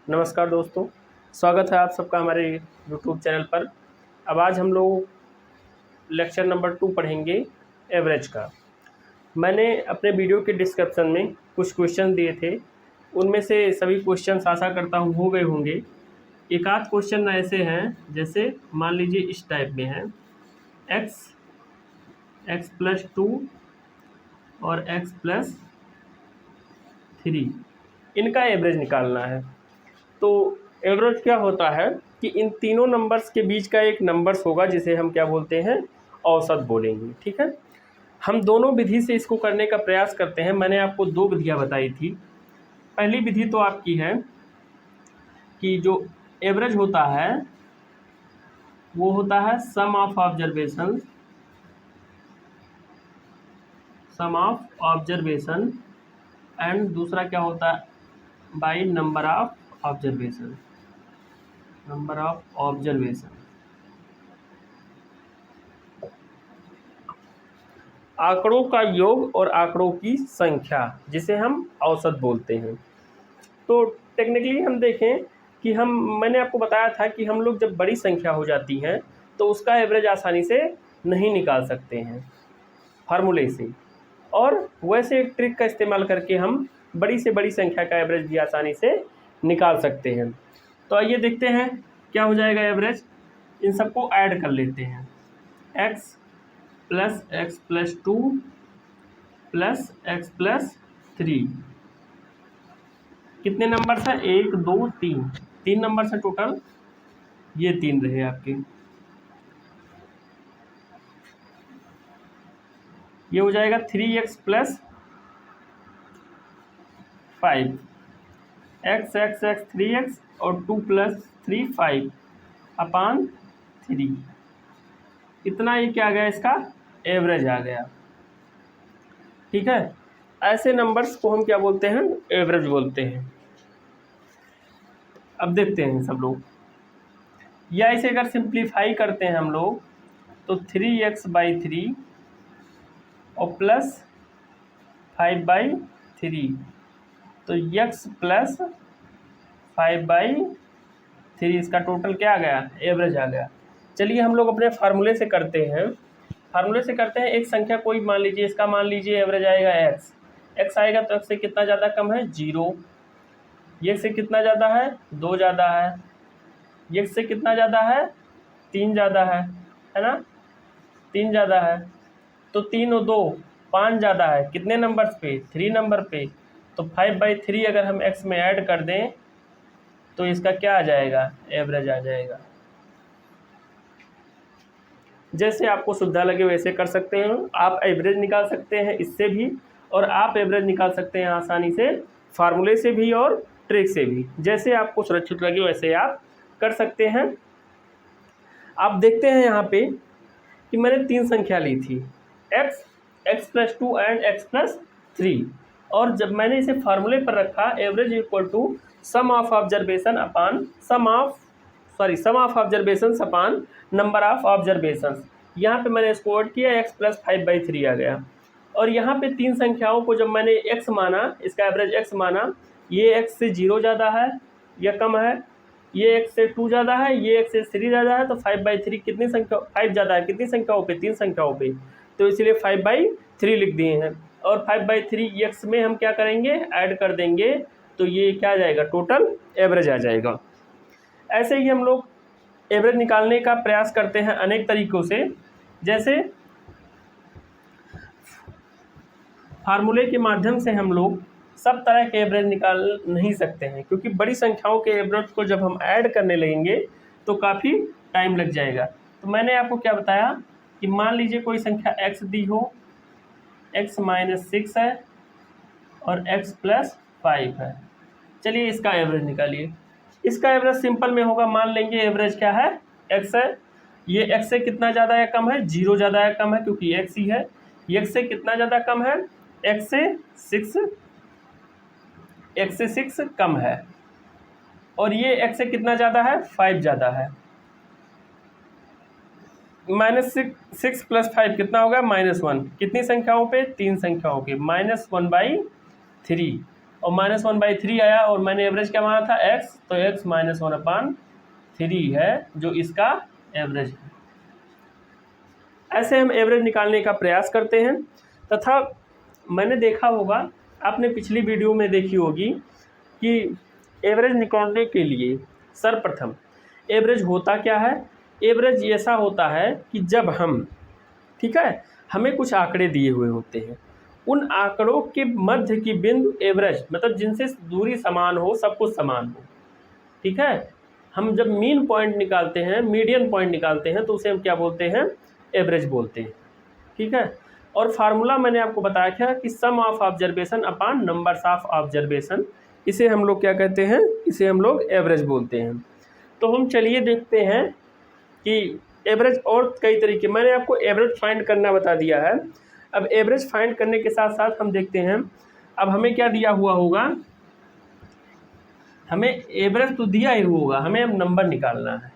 नमस्कार दोस्तों, स्वागत है आप सबका हमारे यूट्यूब चैनल पर। अब आज हम लोग लेक्चर नंबर 2 पढ़ेंगे एवरेज का। मैंने अपने वीडियो के डिस्क्रिप्शन में कुछ क्वेश्चन दिए थे, उनमें से सभी क्वेश्चन आशा करता हूँ हो गए होंगे। एक आध क्वेश्चन ऐसे हैं, जैसे मान लीजिए इस टाइप में है x+2 और x+3, इनका एवरेज निकालना है। तो एवरेज क्या होता है कि इन तीनों नंबर्स के बीच का एक नंबर्स होगा, जिसे हम क्या बोलते हैं, औसत बोलेंगे। ठीक है, हम दोनों विधि से इसको करने का प्रयास करते हैं। मैंने आपको 2 विधियां बताई थी। पहली विधि तो आपकी है कि जो एवरेज होता है वो होता है सम ऑफ ऑब्जर्वेशन एंड दूसरा क्या होता है, बाई नंबर ऑफ ऑब्जर्वेशन। आंकड़ों का योग और आंकड़ों की संख्या, जिसे हम औसत बोलते हैं। तो टेक्निकली हम देखें कि मैंने आपको बताया था कि हम लोग जब बड़ी संख्या हो जाती हैं तो उसका एवरेज आसानी से नहीं निकाल सकते हैं फार्मूले से, और वैसे एक ट्रिक का इस्तेमाल करके हम बड़ी से बड़ी संख्या का एवरेज भी आसानी से निकाल सकते हैं। तो आइए देखते हैं क्या हो जाएगा एवरेज। इन सबको ऐड कर लेते हैं। x+x+2 प्लस x+3, कितने नंबर्स हैं, 1 2 3, 3 नंबर्स हैं टोटल। ये 3 रहे आपके। ये हो जाएगा 3x+5, x 3x और 2 + 3 5 अपान 3। इतना ये क्या आ गया, इसका एवरेज आ गया। ठीक है, ऐसे नंबर्स को हम क्या बोलते हैं, एवरेज बोलते हैं। अब देखते हैं सब लोग, या इसे अगर सिंप्लीफाई करते हैं हम लोग तो 3x/3 और प्लस 5/3, तो x + 5/3, इसका टोटल क्या आ गया, एवरेज आ गया। चलिए हम लोग अपने फार्मूले से करते हैं। एक संख्या कोई मान लीजिए, इसका मान लीजिए एवरेज आएगा x आएगा, तो x से कितना ज़्यादा कम है, 0। ये से कितना ज़्यादा है, 2 ज़्यादा है। ये से कितना ज़्यादा है, 3 ज़्यादा है ना, 3 ज़्यादा है। तो 3 और 2 5 ज़्यादा है, कितने नंबर्स पे, 3 नंबर पे। तो 5/3 अगर हम x में ऐड कर दें तो इसका क्या आ जाएगा, एवरेज आ जाएगा। जैसे आपको सुविधा लगे वैसे कर सकते हैं। आप एवरेज निकाल सकते हैं इससे भी, और आप एवरेज निकाल सकते हैं आसानी से फार्मूले से भी और ट्रिक से भी। जैसे आपको सुरक्षित लगे वैसे आप कर सकते हैं। आप देखते हैं यहाँ पे कि मैंने 3 संख्या ली थी, x+2 एंड x+3, और जब मैंने इसे फार्मूले पर रखा, average equal to sum of observation upon number of observation. यहाँ पे मैंने इसको ऐड किया, x + 5/3 आ गया। और यहाँ पे 3 संख्याओं को जब मैंने x माना, इसका एवरेज x माना, ये x से 0 ज़्यादा है या कम है, ये x से 2 ज़्यादा है, ये x से 3 ज़्यादा है। तो 5/3 कितनी संख्या, 5 ज़्यादा है कितनी संख्याओं पे, 3 संख्याओं पे, तो इसलिए 5/3 लिख दिए हैं। और 5/3 x में हम क्या करेंगे, ऐड कर देंगे, तो ये क्या आ जाएगा, टोटल एवरेज आ जाएगा। ऐसे ही हम लोग एवरेज निकालने का प्रयास करते हैं अनेक तरीक़ों से। जैसे फार्मूले के माध्यम से हम लोग सब तरह के एवरेज निकाल नहीं सकते हैं, क्योंकि बड़ी संख्याओं के एवरेज को जब हम ऐड करने लगेंगे तो काफ़ी टाइम लग जाएगा। तो मैंने आपको क्या बताया कि मान लीजिए कोई संख्या x दी हो, x - 6 है और x + 5 है। चलिए इसका एवरेज निकालिए। इसका एवरेज सिंपल में होगा, मान लेंगे एवरेज क्या है, x है। ये x से कितना ज़्यादा या कम है, 0 ज़्यादा या कम है, क्योंकि x ही है। x से कितना ज़्यादा कम है, x से 6 कम है। और ये x से कितना ज़्यादा है, 5 ज़्यादा है। -6 + 5 कितना होगा, -1। कितनी संख्याओं पे, 3 संख्याओं के, -1/3। और -1/3 आया और मैंने एवरेज क्या माना था x, तो x -1/3 है जो इसका एवरेज है। ऐसे हम एवरेज निकालने का प्रयास करते हैं। तथा मैंने देखा होगा, आपने पिछली वीडियो में देखी होगी कि एवरेज निकालने के लिए सर्वप्रथम एवरेज होता क्या है। एवरेज ऐसा होता है कि जब हम, ठीक है, हमें कुछ आंकड़े दिए हुए होते हैं, उन आंकड़ों के मध्य की बिंदु एवरेज, मतलब जिनसे दूरी समान हो, सब कुछ समान हो, ठीक है। हम जब मीन पॉइंट निकालते हैं, मीडियन पॉइंट निकालते हैं, तो उसे हम क्या बोलते हैं, एवरेज बोलते हैं, ठीक है। और फार्मूला मैंने आपको बताया था कि sum of observation upon numbers of observation, इसे हम लोग क्या कहते हैं, इसे हम लोग एवरेज बोलते हैं। तो हम चलिए देखते हैं कि एवरेज और कई तरीके, मैंने आपको एवरेज फाइंड करना बता दिया है। अब एवरेज फाइंड करने के साथ साथ हम देखते हैं, अब हमें क्या दिया हुआ होगा, हमें एवरेज तो दिया ही होगा, हमें अब नंबर निकालना है।